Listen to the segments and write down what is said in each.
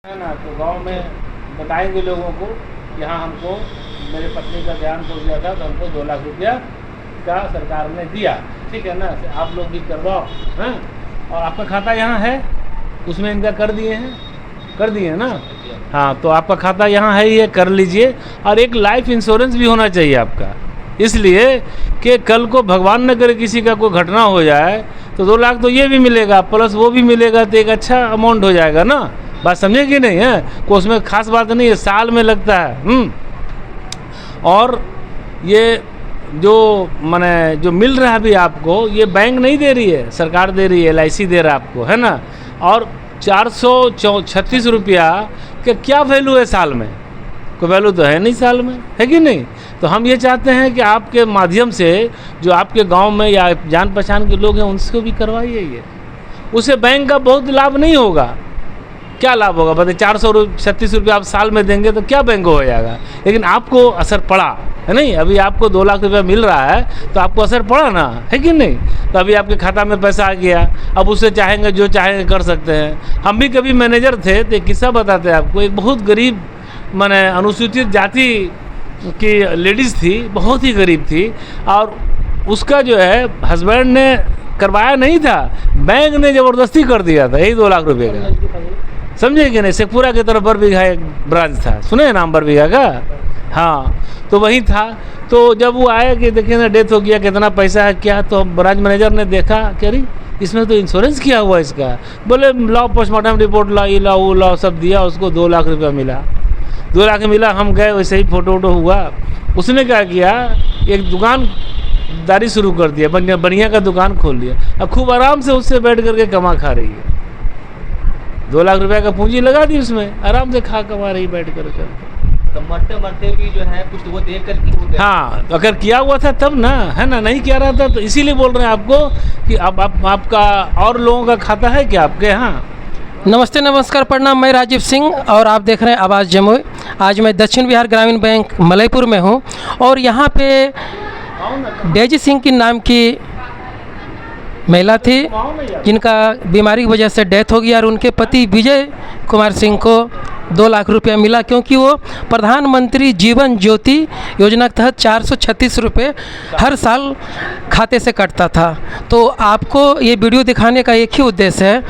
है ना, तो गांव में बताएंगे लोगों को यहाँ हमको मेरे पत्नी का देहांत हो गया था तो हमको 2 लाख रुपया का सरकार ने दिया, ठीक है ना। आप लोग भी करवाओ हैं। और आपका खाता यहाँ है, उसमें इनका कर दिए हैं ना। हाँ, तो आपका खाता यहाँ है ही है, कर लीजिए। और एक लाइफ इंश्योरेंस भी होना चाहिए आपका, इसलिए कि कल को भगवान न करे किसी का कोई घटना हो जाए तो 2 लाख तो ये भी मिलेगा प्लस वो भी मिलेगा, तो एक अच्छा अमाउंट हो जाएगा ना। बात समझे कि नहीं है, कोई उसमें खास बात नहीं है, साल में लगता है। और ये जो माने जो मिल रहा है अभी आपको, ये बैंक नहीं दे रही है, सरकार दे रही है, LIC दे रहा है आपको, है ना। और 436 रुपया के क्या वैल्यू है साल में, कोई वैल्यू तो है नहीं साल में, है कि नहीं। तो हम ये चाहते हैं कि आपके माध्यम से जो आपके गांव में या जान पहचान के लोग हैं उनसे भी करवाइए ये, उसे बैंक का बहुत लाभ नहीं होगा। क्या लाभ होगा बताइए, 436 रुपये आप साल में देंगे तो क्या बैंक हो जाएगा, लेकिन आपको असर पड़ा है नहीं। अभी आपको 2 लाख रुपया मिल रहा है तो आपको असर पड़ा ना, है कि नहीं। तो अभी आपके खाता में पैसा आ गया, अब उससे चाहेंगे जो चाहेंगे कर सकते हैं। हम भी कभी मैनेजर थे तो एक किस्सा बताते हैं आपको। एक बहुत गरीब माने अनुसूचित जाति की लेडीज़ थी, बहुत ही गरीब थी, और उसका जो है हस्बैंड ने करवाया नहीं था, बैंक ने ज़बरदस्ती कर दिया था, यही 2 लाख रुपये का, समझे कि नहीं। शेखपुरा की तरफ बरबीघा एक ब्रांच था, सुने नाम बरबीघा का। हाँ, तो वही था। तो जब वो आया कि देखिए ना डेथ हो गया, कितना पैसा है क्या, तो ब्रांच मैनेजर ने देखा कि अरे इसमें तो इंश्योरेंस किया हुआ इसका। बोले लाओ पोस्टमार्टम रिपोर्ट लाओ, ये लाओ वो लाओ, सब दिया, उसको 2 लाख रुपया मिला। 2 लाख मिला, हम गए, वैसे ही फोटो वोटो हुआ। उसने क्या किया, एक दुकानदारी शुरू कर दिया, बढ़िया का दुकान खोल लिया। अब खूब आराम से उससे बैठ करके कमा खा रही है। 2 लाख रुपया का पूंजी लगा दी उसमें, आराम से खा कमा रही बैठ कर। तो मरते भी जो है कुछ तो वो देख कर हो गया। हाँ, तो अगर किया हुआ था तब ना, है ना, नहीं किया रहा था तो इसीलिए बोल रहे हैं आपको कि अब आपका और लोगों का खाता है क्या आपके यहाँ। नमस्ते, नमस्कार, प्रणाम। मैं राजीव सिंह और आप देख रहे हैं आवाज़ जमुई। आज मैं दक्षिण बिहार ग्रामीण बैंक मलयपुर में हूँ और यहाँ पे डेजी सिंह की नाम की महिला थी जिनका बीमारी की वजह से डेथ हो गया और उनके पति विजय कुमार सिंह को 2 लाख रुपया मिला, क्योंकि वो प्रधानमंत्री जीवन ज्योति योजना के तहत 436 रुपये हर साल खाते से कटता था। तो आपको ये वीडियो दिखाने का एक ही उद्देश्य है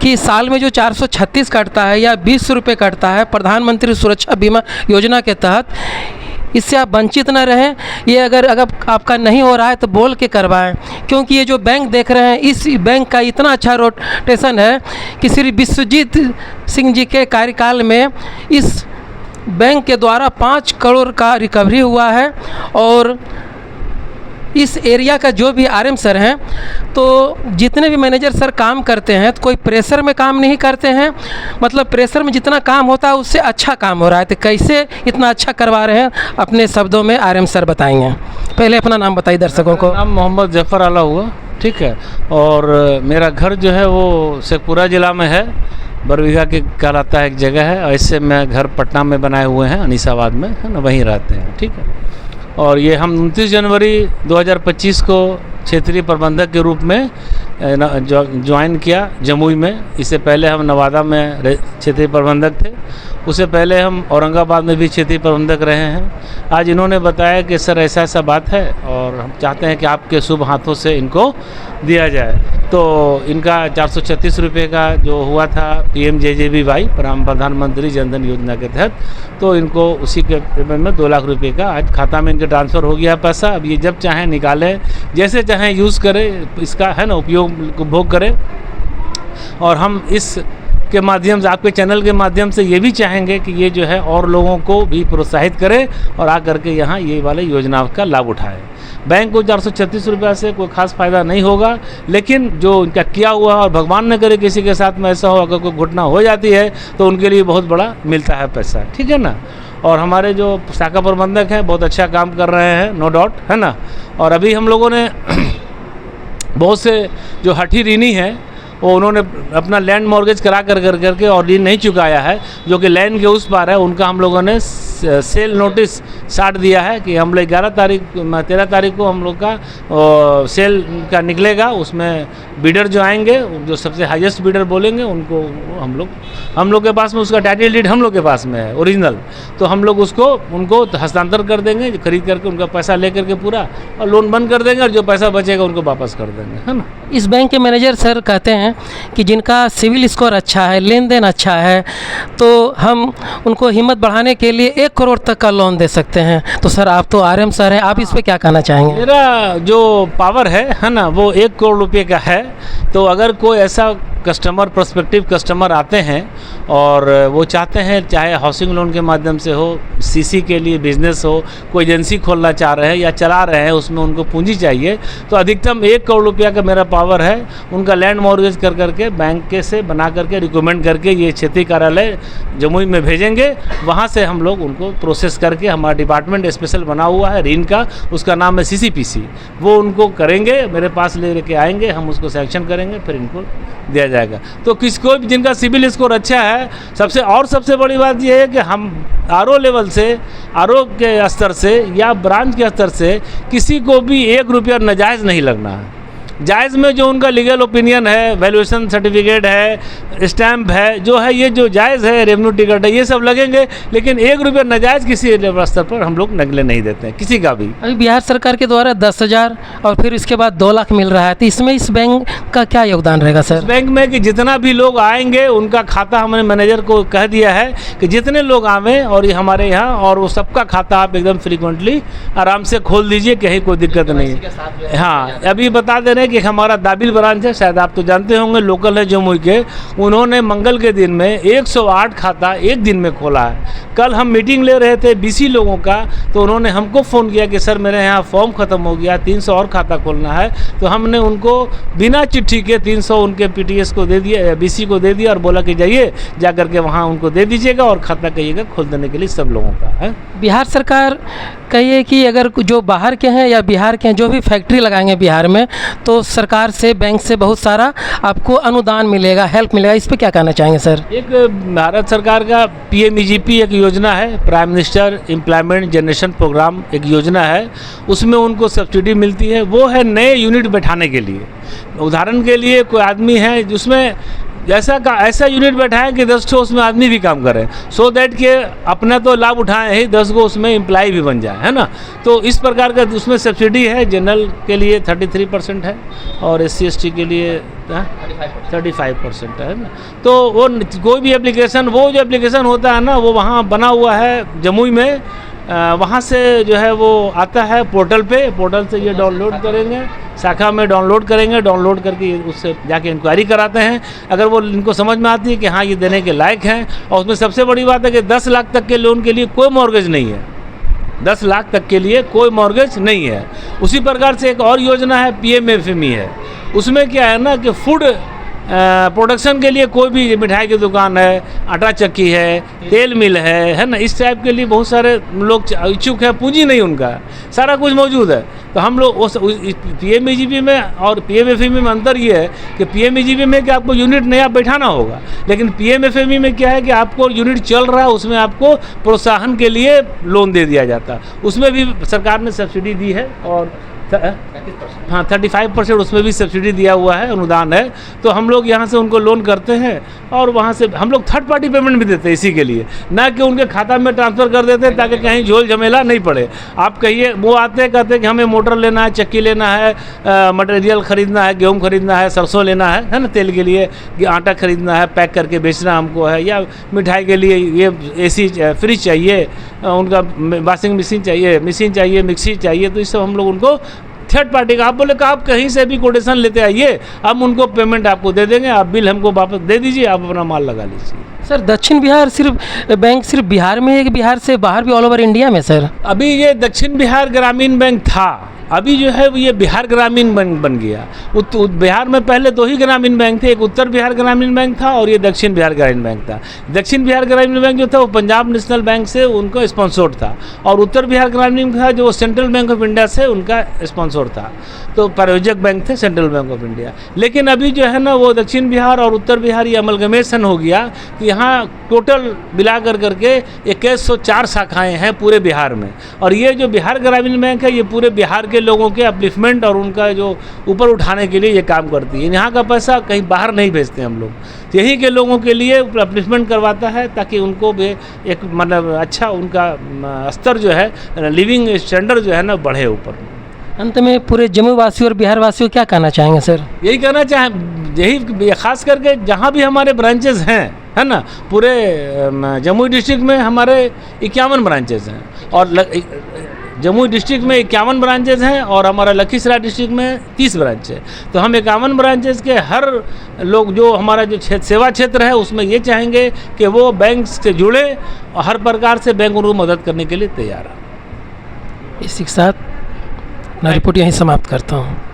कि साल में जो 436 कटता है या 20 रुपये कटता है प्रधानमंत्री सुरक्षा बीमा योजना के तहत, इससे आप वंचित न रहें। ये अगर आपका नहीं हो रहा है तो बोल के करवाएं, क्योंकि ये जो बैंक देख रहे हैं, इस बैंक का इतना अच्छा रोटेशन है कि श्री विश्वजीत सिंह जी के कार्यकाल में इस बैंक के द्वारा 5 करोड़ का रिकवरी हुआ है। और इस एरिया का जो भी RM सर हैं, तो जितने भी मैनेजर सर काम करते हैं तो कोई प्रेशर में काम नहीं करते हैं, मतलब प्रेशर में जितना काम होता है उससे अच्छा काम हो रहा है। तो कैसे इतना अच्छा करवा रहे हैं, अपने शब्दों में RM सर बताएंगे। पहले अपना नाम बताइए दर्शकों को। नाम मोहम्मद जफ़र आला हुआ, ठीक है। और मेरा घर जो है वो शेखपुरा ज़िला में है, बरबीघा के कहलाता है एक जगह है। ऐसे मैं घर पटना में बनाए हुए हैं, अनीसाबाद में, है ना, वहीं रहते हैं, ठीक है। और ये हम 29 जनवरी 2025 को क्षेत्रीय प्रबंधक के रूप में ज्वाइन किया जमुई में। इससे पहले हम नवादा में क्षेत्रीय प्रबंधक थे, उससे पहले हम औरंगाबाद में भी क्षेत्रीय प्रबंधक रहे हैं। आज इन्होंने बताया कि सर ऐसा ऐसा बात है और हम चाहते हैं कि आपके शुभ हाथों से इनको दिया जाए। तो इनका 436 रुपये का जो हुआ था PMJJBY प्रधानमंत्री जनधन योजना के तहत, तो इनको उसी के पेमेंट में 2 लाख रुपये का आज खाता में इनके ट्रांसफ़र हो गया पैसा। अब ये जब चाहें निकालें, जैसे चाहें यूज़ करें, इसका है ना उपभोग करें। और हम इस के माध्यम से, आपके चैनल के माध्यम से ये भी चाहेंगे कि ये जो है और लोगों को भी प्रोत्साहित करें और आकर के यहाँ ये वाले योजना का लाभ उठाएं। बैंक को 436 रुपये से कोई खास फ़ायदा नहीं होगा, लेकिन जो इनका किया हुआ और भगवान न करे किसी के साथ में ऐसा हो, अगर कोई घटना हो जाती है तो उनके लिए बहुत बड़ा मिलता है पैसा, ठीक है ना। और हमारे जो शाखा प्रबंधक हैं बहुत अच्छा काम कर रहे हैं, नो डाउट, है ना। और अभी हम लोगों ने बहुत से जो हठी ऋणी हैं वो उन्होंने अपना लैंड मॉर्गेज करा करके और ऋण नहीं चुकाया है, जो कि लैंड के उस पार है, उनका हम लोगों ने सेल नोटिस साट दिया है कि हम लोग 13 तारीख को हम लोग का सेल का निकलेगा। उसमें बिडर जो आएंगे, जो सबसे हाईएस्ट बिडर बोलेंगे, उनको हम लोग के पास में उसका टाइटल डीड हम लोग के पास में है ओरिजिनल, तो हम लोग उनको हस्तांतर कर देंगे, खरीद करके उनका पैसा ले करके पूरा, और लोन बंद कर देंगे, और जो पैसा बचेगा उनको वापस कर देंगे, है ना। इस बैंक के मैनेजर सर कहते हैं कि जिनका सिविल स्कोर अच्छा है, लेन देन अच्छा है, तो हम उनको हिम्मत बढ़ाने के लिए 1 करोड़ तक का लोन दे सकते हैं। तो सर आप तो आरएम सर हैं, आप इस पे क्या कहना चाहेंगे? मेरा जो पावर है ना, वो 1 करोड़ रुपये का है। तो अगर कोई ऐसा कस्टमर, प्रोस्पेक्टिव कस्टमर आते हैं और वो चाहते हैं, चाहे हाउसिंग लोन के माध्यम से हो, सीसी के लिए बिजनेस हो, कोई एजेंसी खोलना चाह रहे हैं या चला रहे हैं, उसमें उनको पूंजी चाहिए, तो अधिकतम 1 करोड़ रुपया का मेरा पावर है। उनका लैंड मॉर्गेज करके बैंक के से बना करके रिकमेंड करके ये क्षेत्रीय कार्यालय जमुई में भेजेंगे। वहाँ से हम लोग उनको प्रोसेस करके, हमारा डिपार्टमेंट स्पेशल बना हुआ है ऋण का, उसका नाम है CCPC, वो उनको करेंगे, मेरे पास ले के आएंगे, हम उसको सैंक्शन करेंगे, फिर इनको दिया जाएगा। तो किसको भी जिनका सिविल स्कोर अच्छा है, सबसे बड़ी बात यह है कि हम आरओ लेवल से, आरओ के स्तर से या ब्रांच के स्तर से किसी को भी 1 रुपया नाजायज़ नहीं लगना है। जायज़ में जो उनका लीगल ओपिनियन है, वैल्यूएशन सर्टिफिकेट है, स्टैम्प है, जो है ये जो जायज़ है, रेवेन्यू टिकट है, ये सब लगेंगे, लेकिन 1 रुपया नाजायज़ किसी स्तर पर हम लोग नगले नहीं देते हैं, किसी का भी। अभी बिहार सरकार के द्वारा 10,000 और फिर इसके बाद 2 लाख मिल रहा है, तो इसमें इस बैंक का क्या योगदान रहेगा सर? बैंक में कि जितना भी लोग आएंगे उनका खाता हमने मैनेजर को कह दिया है कि जितने लोग आवें और ये हमारे यहाँ, और वो सबका खाता आप एकदम फ्रीक्वेंटली आराम से खोल दीजिए, कहीं कोई दिक्कत नहीं है। हाँ, अभी बता दे रहे हैं कि हमारा दाबिल ब्रांच है, शायद आप तो जानते होंगे, लोकल है जमुई के, उन्होंने मंगल के दिन में 108 खाता एक दिन में खोला है। कल हम मीटिंग ले रहे थे BC लोगों का, तो उन्होंने हमको फ़ोन किया कि सर मेरे यहाँ फॉर्म ख़त्म हो गया, 300 और खाता खोलना है। तो हमने उनको बिना चिट्ठी के 300 उनके PTS को दे दिया, BC को दे दिया, और बोला कि जाइए जा करके वहाँ उनको दे दीजिएगा और खाता कहिएगा खोल देने के लिए सब लोगों का है। बिहार सरकार कहिए कि अगर जो बाहर के हैं या बिहार के हैं, जो भी फैक्ट्री लगाएंगे बिहार में, तो सरकार से, बैंक से बहुत सारा आपको अनुदान मिलेगा, हेल्प मिलेगा, इस पे क्या कहना चाहेंगे सर? एक भारत सरकार का PMEGP एक योजना है, prime minister employment generation programme एक योजना है, उसमें उनको सब्सिडी मिलती है। वो है नए यूनिट बैठाने के लिए। उदाहरण के लिए कोई आदमी है जिसमें ऐसा यूनिट बैठाएं कि 10 ठो उसमें आदमी भी काम करें, सो दैट कि अपना तो लाभ उठाएं ही, 10 को उसमें एम्प्लॉय भी बन जाए, है ना। तो इस प्रकार का उसमें सब्सिडी है। जनरल के लिए 33% है और SC ST के लिए 35% है ना। तो वो कोई भी एप्लीकेशन, वो जो एप्लीकेशन होता है ना, वो वहाँ बना हुआ है जमुई में, वहाँ से जो है वो आता है पोर्टल पे, पोर्टल से ये डाउनलोड करेंगे, शाखा में डाउनलोड करेंगे, डाउनलोड करके उससे जाके इंक्वायरी कराते हैं। अगर वो इनको समझ में आती है कि हाँ ये देने के लायक हैं, और उसमें सबसे बड़ी बात है कि 10 लाख तक के लोन के लिए कोई मॉर्गेज नहीं है, 10 लाख तक के लिए कोई मॉर्गेज नहीं है। उसी प्रकार से एक और योजना है PMFME है, उसमें क्या है ना कि फूड प्रोडक्शन के लिए कोई भी मिठाई की दुकान है, आटा चक्की है, तेल मिल है ना, इस टाइप के लिए बहुत सारे लोग इच्छुक हैं, पूंजी नहीं उनका, सारा कुछ मौजूद है। तो हम लोग उस PMEGP में और PMFME में अंतर ये है कि PMEGP में कि आपको यूनिट नया बैठाना होगा, लेकिन PMFME में क्या है कि आपको यूनिट चल रहा है, उसमें आपको प्रोत्साहन के लिए लोन दे दिया जाता है। उसमें भी सरकार ने सब्सिडी दी है, और हाँ 35% उसमें भी सब्सिडी दिया हुआ है, अनुदान है। तो हम लोग यहाँ से उनको लोन करते हैं, और वहाँ से हम लोग थर्ड पार्टी पेमेंट भी देते हैं इसी के लिए, ना कि उनके खाता में ट्रांसफ़र कर देते हैं ताकि कहीं झोल झमेला नहीं पड़े। आप कहिए, वो आते हैं कहते हैं कि हमें मोटर लेना है, चक्की लेना है, मटेरियल ख़रीदना है, गेहूँ खरीदना है, सरसों लेना है ना, तेल के लिए आटा खरीदना है, पैक करके बेचना हमको है, या मिठाई के लिए ये AC फ्रिज चाहिए, उनका वॉशिंग मशीन चाहिए, मिक्सी चाहिए। तो इस सब हम लोग उनको थर्ड पार्टी का, आप बोले कि आप कहीं से भी कोटेशन लेते आइए, हम उनको पेमेंट आपको दे देंगे, आप बिल हमको वापस दे दीजिए, आप अपना माल लगा लीजिए। सर दक्षिण बिहार बैंक सिर्फ बिहार में है कि बिहार से बाहर भी ऑल ओवर इंडिया में सर? अभी ये दक्षिण बिहार ग्रामीण बैंक था, अभी जो है ये बिहार ग्रामीण बैंक बन गया। बिहार में पहले 2 ही ग्रामीण बैंक थे, एक उत्तर बिहार ग्रामीण बैंक था और ये दक्षिण बिहार ग्रामीण बैंक था। दक्षिण बिहार ग्रामीण बैंक जो था वो पंजाब नेशनल बैंक से उनको स्पॉन्सर्ड था, और उत्तर बिहार ग्रामीण था जो सेंट्रल बैंक ऑफ इंडिया से उनका स्पॉन्सर्ड था, तो प्रायोजक बैंक थे सेंट्रल बैंक ऑफ इंडिया। लेकिन अभी जो है ना वो दक्षिण बिहार और उत्तर बिहार ये अमलगमेशन हो गया कि यहाँ टोटल मिला करके 2104 शाखाएँ हैं पूरे बिहार में, और ये जो बिहार ग्रामीण बैंक है ये पूरे बिहार के लोगों के अपलिफ्टमेंट और उनका जो ऊपर उठाने के लिए ये काम करती है। यहाँ का पैसा कहीं बाहर नहीं भेजते हम लोग, यहीं के लोगों के लिए अपलिफ्टमेंट करवाता है ताकि उनको भी एक मतलब अच्छा उनका स्तर जो है लिविंग स्टैंडर्ड जो है ना बढ़े ऊपर। अंत में पूरे जम्मू वासियों और बिहार वासियों क्या कहना चाहेंगे सर? यही कहना चाहें, यही खास करके जहाँ भी हमारे ब्रांचेज हैं है ना, पूरे जमुई डिस्ट्रिक्ट में हमारे 51 ब्रांचेज हैं, और जमुई डिस्ट्रिक्ट में 51 ब्रांचेज हैं और हमारा लखीसराय डिस्ट्रिक्ट में 30 ब्रांच है। तो हम 51 ब्रांचेज के हर लोग जो हमारा जो सेवा क्षेत्र है उसमें ये चाहेंगे कि वो बैंक से जुड़े और हर प्रकार से बैंक उनको मदद करने के लिए तैयार है। इसी के साथ मैं रिपोर्ट यहीं समाप्त करता हूँ।